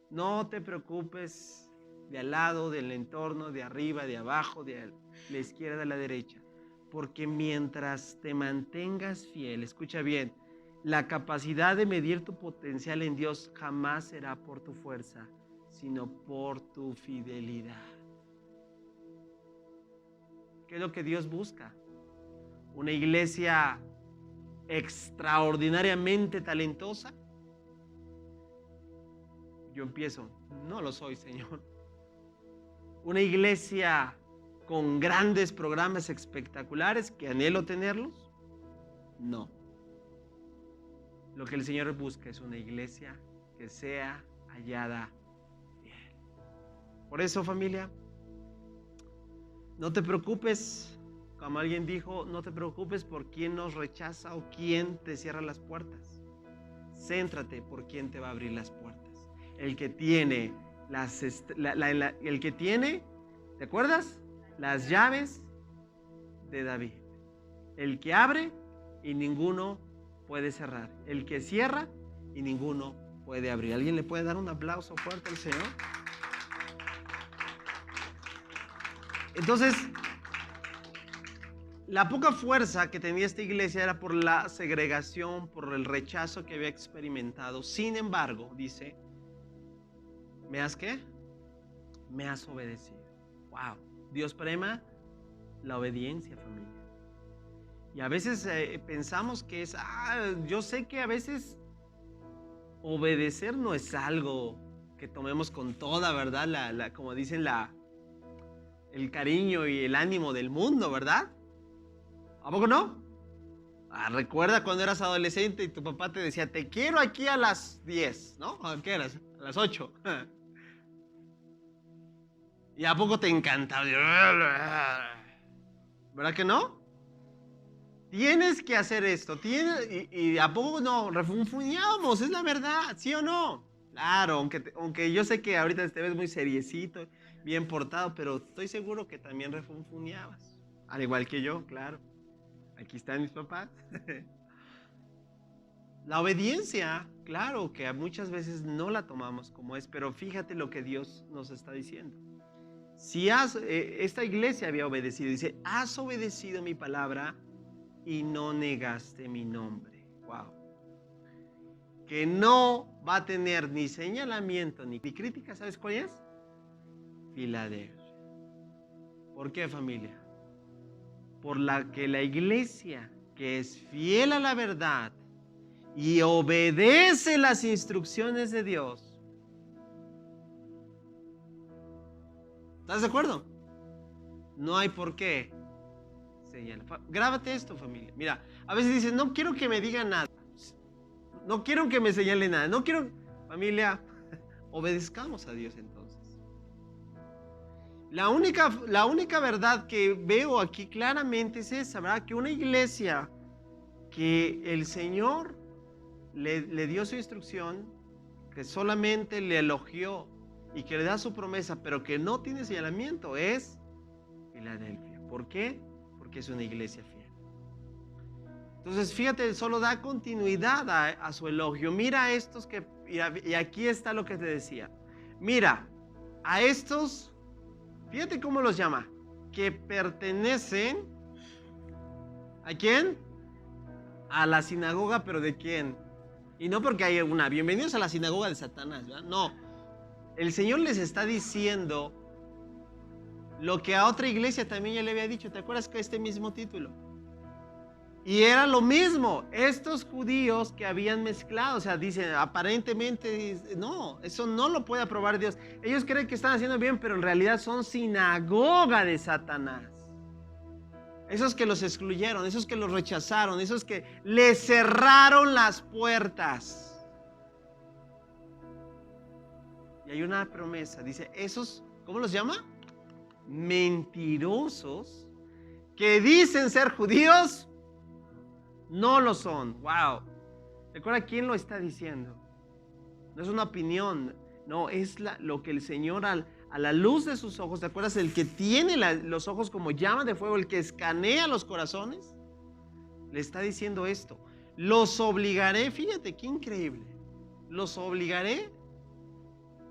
No te preocupes de al lado, del entorno, de arriba, de abajo, de la izquierda, de la derecha. Porque mientras te mantengas fiel, escucha bien, la capacidad de medir tu potencial en Dios jamás será por tu fuerza, sino por tu fidelidad. ¿Qué es lo que Dios busca? Una iglesia extraordinariamente talentosa. Yo empiezo, no lo soy, Señor. Una iglesia con grandes programas espectaculares que anhelo tenerlos. No. Lo que el Señor busca es una iglesia que sea hallada fiel. Por eso, familia, no te preocupes, como alguien dijo, no te preocupes por quién nos rechaza o quién te cierra las puertas. Céntrate por quién te va a abrir las puertas. El que tiene el que tiene, ¿te acuerdas? Las llaves de David. El que abre y ninguno puede cerrar. El que cierra y ninguno puede abrir. ¿Alguien le puede dar un aplauso fuerte al Señor? Entonces, la poca fuerza que tenía esta iglesia era por la segregación, por el rechazo que había experimentado. Sin embargo, dice, ¿me has qué? Me has obedecido. Wow. Dios premia la obediencia, familia. Y a veces pensamos que es, yo sé que a veces obedecer no es algo que tomemos con toda, ¿verdad? Como dicen, el cariño y el ánimo del mundo, ¿verdad? ¿A poco no? Recuerda cuando eras adolescente y tu papá te decía, te quiero aquí a las 10, ¿no? ¿A qué eras? A las 8. ¿Y a poco te encantaba? ¿Verdad que no? Tienes que hacer esto. Y a poco no, refunfuñábamos, es la verdad, ¿sí o no? Claro, aunque yo sé que ahorita te ves muy seriecito, bien portado, pero estoy seguro que también refunfuñabas. Al igual que yo, claro. Aquí están mis papás. La obediencia, claro que muchas veces no la tomamos como es, pero fíjate lo que Dios nos está diciendo. Si esta iglesia había obedecido, dice, has obedecido mi palabra y no negaste mi nombre. Wow. Que no va a tener ni señalamiento ni crítica, ¿sabes cuál es? Filadelfia. ¿Por qué, familia? Por la que la iglesia que es fiel a la verdad y obedece las instrucciones de Dios. ¿Estás de acuerdo? No hay por qué señalar. Grábate esto, familia. Mira, a veces dicen, no quiero que me digan nada. No quiero que me señale nada. No quiero, familia, obedezcamos a Dios entonces. La única verdad que veo aquí claramente es esa, ¿verdad? Que una iglesia que el Señor le dio su instrucción, que solamente le elogió y que le da su promesa, pero que no tiene señalamiento, es Filadelfia. ¿Por qué? Porque es una iglesia fiel. Entonces, fíjate, solo da continuidad a su elogio. Mira a estos y aquí está lo que te decía. Mira, a estos, fíjate cómo los llama, que pertenecen, ¿a quién? A la sinagoga, pero ¿de quién? Y no porque hay una, bienvenidos a la sinagoga de Satanás, ¿verdad? No. El Señor les está diciendo lo que a otra iglesia también ya le había dicho. ¿Te acuerdas que este mismo título? Y era lo mismo, estos judíos que habían mezclado, o sea, dicen, aparentemente, no, eso no lo puede aprobar Dios. Ellos creen que están haciendo bien, pero en realidad son sinagoga de Satanás. Esos que los excluyeron, esos que los rechazaron, esos que les cerraron las puertas. Y hay una promesa, dice, esos, ¿cómo los llama? Mentirosos, que dicen ser judíos, no lo son. Wow. ¿Recuerda quién lo está diciendo? No es una opinión, no, es lo que el Señor a la luz de sus ojos, ¿te acuerdas? El que tiene los ojos como llama de fuego, el que escanea los corazones, le está diciendo esto. Los obligaré, fíjate qué increíble, los obligaré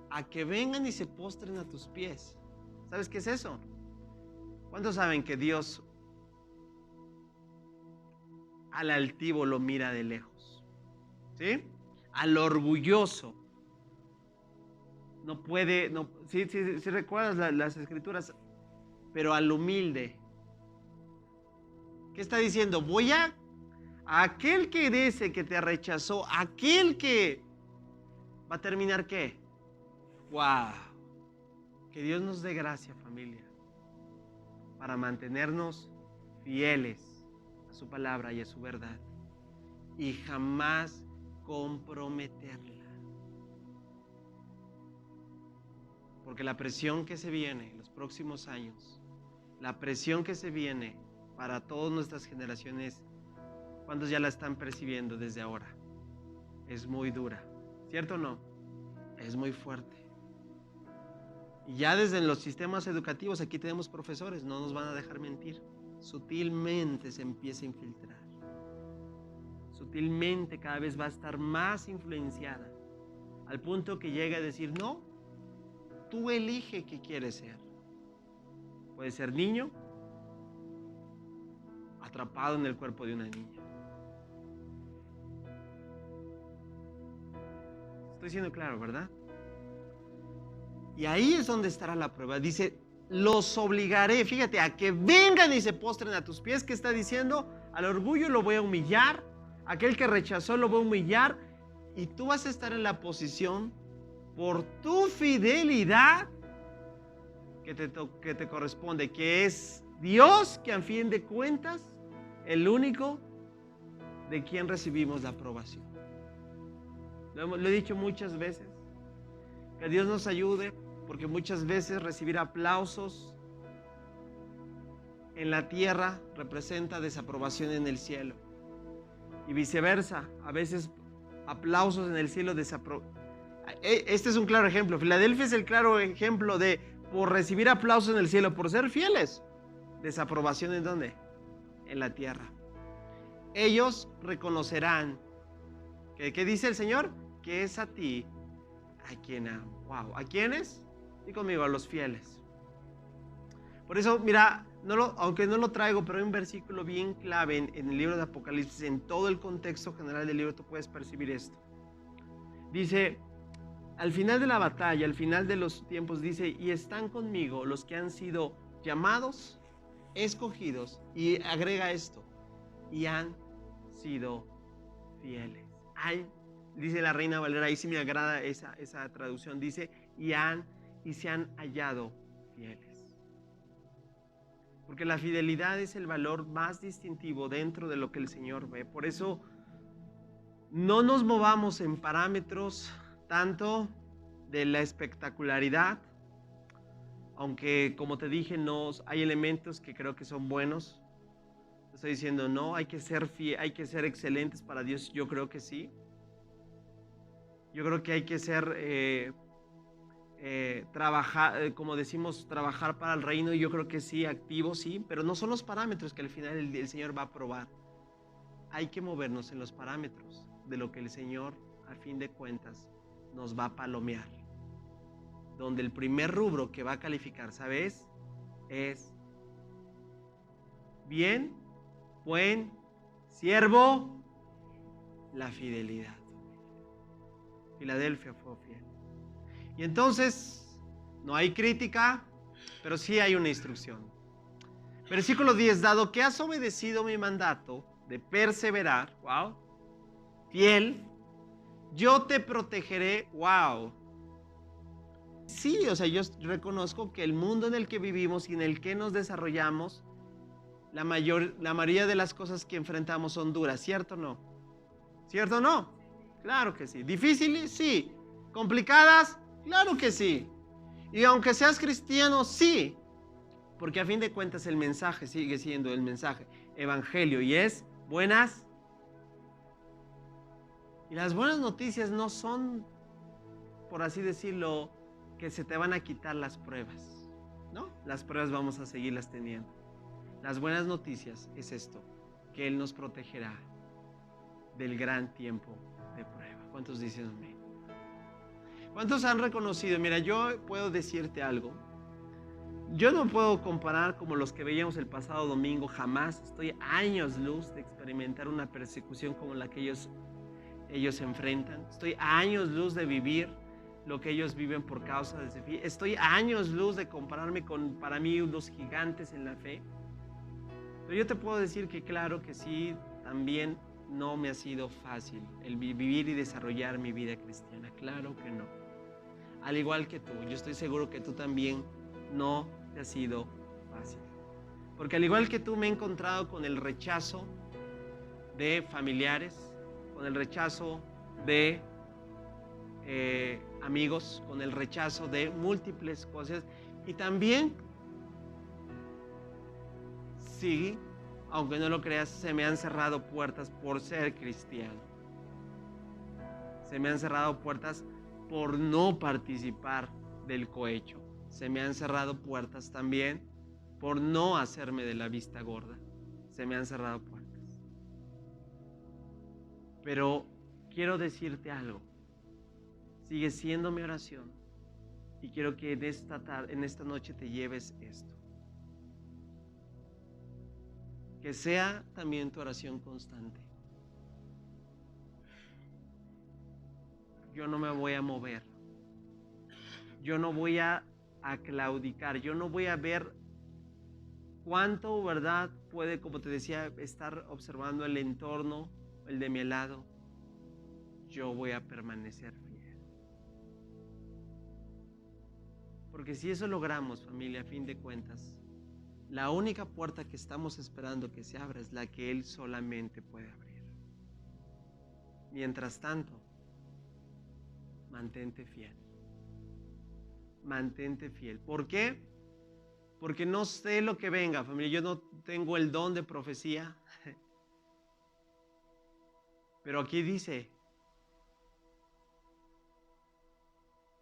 a que vengan y se postren a tus pies. ¿Sabes qué es eso? ¿Cuántos saben que Dios al altivo lo mira de lejos? ¿Sí? Al orgulloso no puede, no, sí recuerdas las escrituras, pero al humilde. ¿Qué está diciendo? Voy a aquel que dice que te rechazó, aquel que va a terminar ¿qué? ¡Wow! Que Dios nos dé gracia, familia, para mantenernos fieles a su palabra y a su verdad y jamás comprometerla. Porque la presión que se viene en los próximos años, la presión que se viene para todas nuestras generaciones, ¿cuántos ya la están percibiendo desde ahora? Es muy dura, ¿cierto o no? Es muy fuerte. Y ya desde los sistemas educativos, aquí tenemos profesores, no nos van a dejar mentir. Sutilmente se empieza a infiltrar. Sutilmente cada vez va a estar más influenciada, al punto que llega a decir, no, tú elige qué quieres ser. Puede ser niño, atrapado en el cuerpo de una niña. Estoy siendo claro, ¿verdad? Y ahí es donde estará la prueba. Dice, los obligaré, fíjate, a que vengan y se postren a tus pies. ¿Qué está diciendo? Al orgullo lo voy a humillar, aquel que rechazó lo voy a humillar, y tú vas a estar en la posición por tu fidelidad que te corresponde, que es Dios, que a fin de cuentas, el único de quien recibimos la aprobación. Lo he dicho muchas veces, que Dios nos ayude, porque muchas veces recibir aplausos en la tierra representa desaprobación en el cielo. Y viceversa, a veces aplausos en el cielo Este es un claro ejemplo. Filadelfia es el claro ejemplo de, por recibir aplausos en el cielo, por ser fieles, desaprobación ¿en dónde? En la tierra. Ellos reconocerán, ¿qué dice el Señor? Que es a ti a quien amo. Wow, ¿a quiénes? Y conmigo, a los fieles. Por eso, mira, aunque no lo traigo, pero hay un versículo bien clave en el libro de Apocalipsis, en todo el contexto general del libro, tú puedes percibir esto. Dice, al final de la batalla, al final de los tiempos, dice, y están conmigo los que han sido llamados, escogidos, y agrega esto, y han sido fieles. Dice la Reina Valera, ahí sí me agrada esa traducción, dice, y se han hallado fieles. Porque la fidelidad es el valor más distintivo dentro de lo que el Señor ve. Por eso no nos movamos en parámetros tanto de la espectacularidad, aunque como te dije, hay elementos que creo que son buenos. Estoy diciendo no, hay que ser excelentes para Dios, yo creo que sí. Yo creo que hay que ser trabajar, como decimos, trabajar para el reino, y yo creo que sí, activo, sí, pero no son los parámetros que al final el Señor va a probar. Hay que movernos en los parámetros de lo que el Señor, a fin de cuentas, nos va a palomear. Donde el primer rubro que va a calificar, ¿sabes? Es bien, buen, siervo, la fidelidad. Filadelfia fue fiel. Y entonces, no hay crítica, pero sí hay una instrucción. Versículo 10, dado que has obedecido mi mandato de perseverar, wow, fiel, yo te protegeré, wow. Sí, o sea, yo reconozco que el mundo en el que vivimos y en el que nos desarrollamos, la mayoría de las cosas que enfrentamos son duras, ¿cierto o no? ¿Cierto o no? Claro que sí. ¿Difíciles? Sí. ¿Complicadas? Claro que sí. Y aunque seas cristiano, sí. Porque a fin de cuentas el mensaje sigue siendo el mensaje evangelio y es buenas. Y las buenas noticias no son, por así decirlo, que se te van a quitar las pruebas, ¿no? Las pruebas vamos a seguirlas teniendo. Las buenas noticias es esto, que Él nos protegerá del gran tiempo de prueba. ¿Cuántos dicen amén? ¿Cuántos han reconocido? Mira, yo puedo decirte algo. Yo no puedo comparar como los que veíamos el pasado domingo, jamás. Estoy a años luz de experimentar una persecución como la que ellos enfrentan. Estoy a años luz de vivir lo que ellos viven por causa de ese fin. Estoy a años luz de compararme con, para mí, los gigantes en la fe. Pero yo te puedo decir que claro que sí, también no me ha sido fácil el vivir y desarrollar mi vida cristiana. Claro que no. Al igual que tú, yo estoy seguro que tú también no te ha sido fácil. Porque al igual que tú me he encontrado con el rechazo de familiares, con el rechazo de amigos, con el rechazo de múltiples cosas. Y también, sí, aunque no lo creas, se me han cerrado puertas por ser cristiano. Se me han cerrado puertas por no participar del cohecho. Se me han cerrado puertas también por no hacerme de la vista gorda. Se me han cerrado puertas. Pero quiero decirte algo. Sigue siendo mi oración. Y quiero que en esta noche te lleves esto. Que sea también tu oración constante. Yo no me voy a mover. Yo no voy a claudicar. Yo no voy a ver cuánto, ¿verdad? Puede, como te decía, estar observando el entorno, el de mi lado. Yo voy a permanecer fiel. Porque si eso logramos, familia, a fin de cuentas, la única puerta que estamos esperando que se abra es la que Él solamente puede abrir. Mientras tanto, mantente fiel. Mantente fiel. ¿Por qué? Porque no sé lo que venga, familia. Yo no tengo el don de profecía. Pero aquí dice,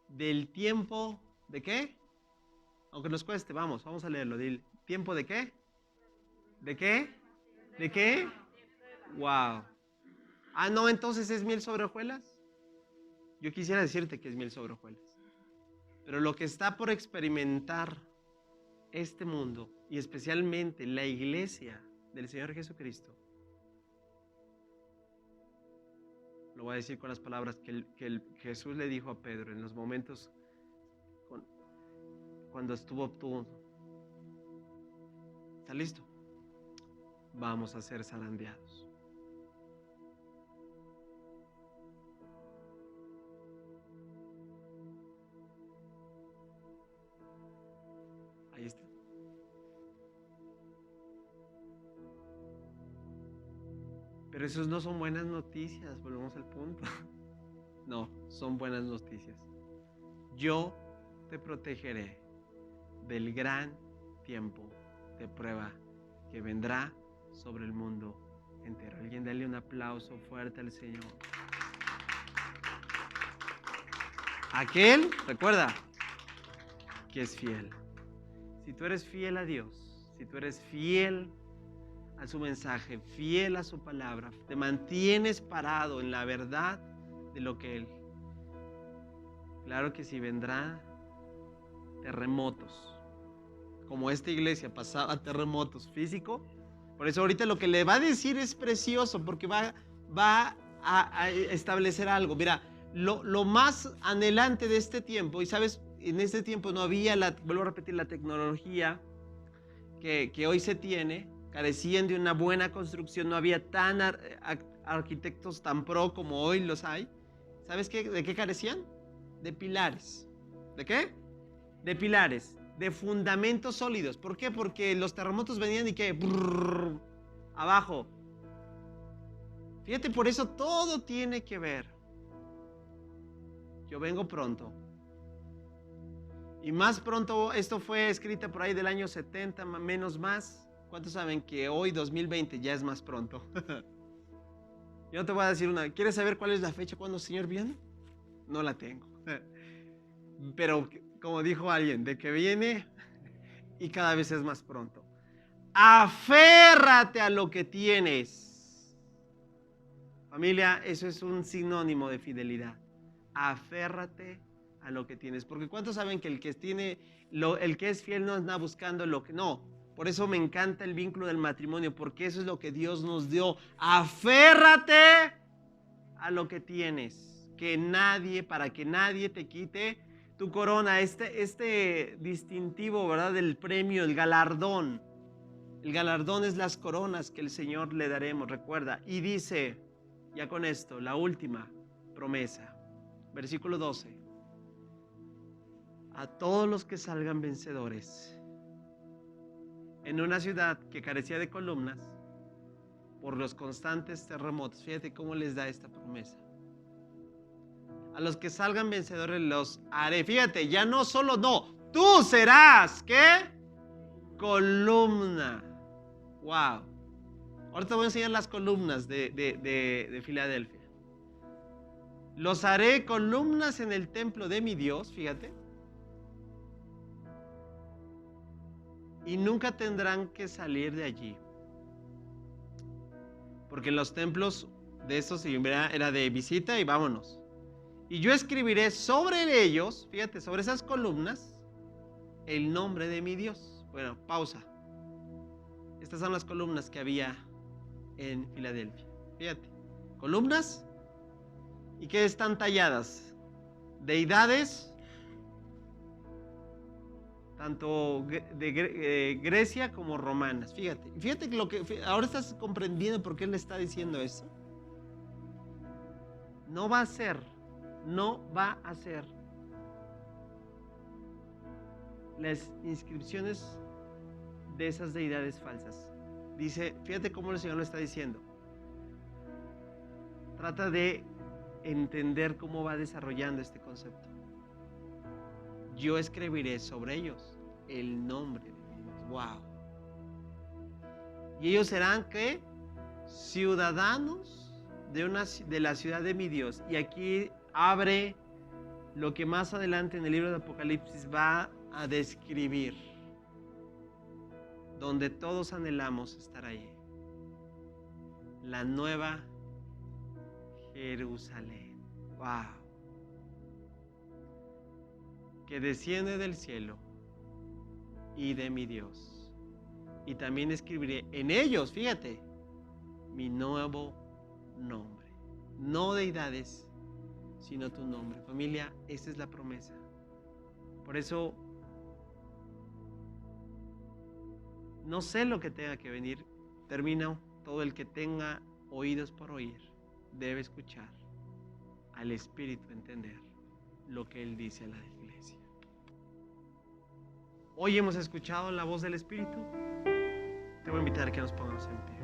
del tiempo, ¿de qué? Aunque nos cueste, vamos a leerlo. ¿Del tiempo de qué? ¿De qué? ¿De qué? Wow. Ah, no, entonces es miel sobre hojuelas. Yo quisiera decirte que es miel sobre hojuelas. Pero lo que está por experimentar este mundo y especialmente la iglesia del Señor Jesucristo, lo voy a decir con las palabras que Jesús le dijo a Pedro en los momentos cuando estuvo tú. ¿Está listo? Vamos a ser zarandeados. Ahí está. Pero esos no son buenas noticias, volvemos al punto. No, son buenas noticias. Yo te protegeré del gran tiempo de prueba que vendrá sobre el mundo entero. Alguien dale un aplauso fuerte al Señor. Aquel, recuerda, que es fiel. Si tú eres fiel a Dios, si tú eres fiel a su mensaje, fiel a su palabra, te mantienes parado en la verdad de lo que Él. Claro que sí, vendrá terremotos, como esta iglesia pasaba terremotos físicos. Por eso ahorita lo que le va a decir es precioso, porque va a establecer algo. Mira, lo más anhelante de este tiempo, y sabes, en este tiempo no había, vuelvo a repetir, la tecnología que hoy se tiene. carecían de una buena construcción, no había arquitectos tan pro como hoy los hay. ¿Sabes qué? ¿De qué carecían? De pilares. ¿De qué? De pilares, de fundamentos sólidos. ¿Por qué? Porque los terremotos venían y ¿qué? Brrr, abajo. Fíjate, por eso todo tiene que ver. Yo vengo pronto. Y más pronto, esto fue escrita por ahí del año 70, menos más. ¿Cuántos saben que hoy, 2020, ya es más pronto? Yo no te voy a decir una. ¿Quieres saber cuál es la fecha cuando el Señor viene? No la tengo. Pero como dijo alguien, de que viene y cada vez es más pronto. Aférrate a lo que tienes. Familia, eso es un sinónimo de fidelidad. Aférrate a lo que tienes. Porque ¿cuántos saben que el que es fiel no anda buscando lo que no? Por eso me encanta el vínculo del matrimonio, porque eso es lo que Dios nos dio. Aférrate a lo que tienes. Para que nadie te quite tu corona, este distintivo, ¿verdad? Del premio, el galardón. El galardón es las coronas que el Señor le daremos, recuerda. Y dice, ya con esto, la última promesa. Versículo 12. A todos los que salgan vencedores en una ciudad que carecía de columnas por los constantes terremotos. Fíjate cómo les da esta promesa. A los que salgan vencedores los haré. Fíjate, ya no solo no, tú serás, ¿qué? Columna. Wow. Ahora te voy a enseñar las columnas de Filadelfia. Los haré columnas en el templo de mi Dios, fíjate. Y nunca tendrán que salir de allí. Porque los templos de estos era de visita y vámonos. Y yo escribiré sobre ellos, fíjate, sobre esas columnas, el nombre de mi Dios. Bueno, pausa. Estas son las columnas que había en Filadelfia. Fíjate, columnas y que están talladas. Deidades, tanto de Grecia como romanas. Fíjate ahora estás comprendiendo por qué él le está diciendo eso. No va a ser las inscripciones de esas deidades falsas. Dice, fíjate cómo el Señor lo está diciendo. Trata de entender cómo va desarrollando este concepto. Yo escribiré sobre ellos el nombre de Dios. Wow. Y ellos serán, ¿qué? Ciudadanos de la ciudad de mi Dios. Y aquí abre lo que más adelante en el libro de Apocalipsis va a describir, donde todos anhelamos estar ahí. La nueva Jerusalén. Wow. Que desciende del cielo y de mi Dios. Y también escribiré en ellos, fíjate, mi nuevo nombre. No deidades, sino tu nombre. Familia, esa es la promesa. Por eso, no sé lo que tenga que venir. Termino. Todo el que tenga oídos por oír debe escuchar al Espíritu, entender lo que Él dice a la iglesia. Hoy hemos escuchado la voz del Espíritu. Te voy a invitar a que nos pongamos en pie.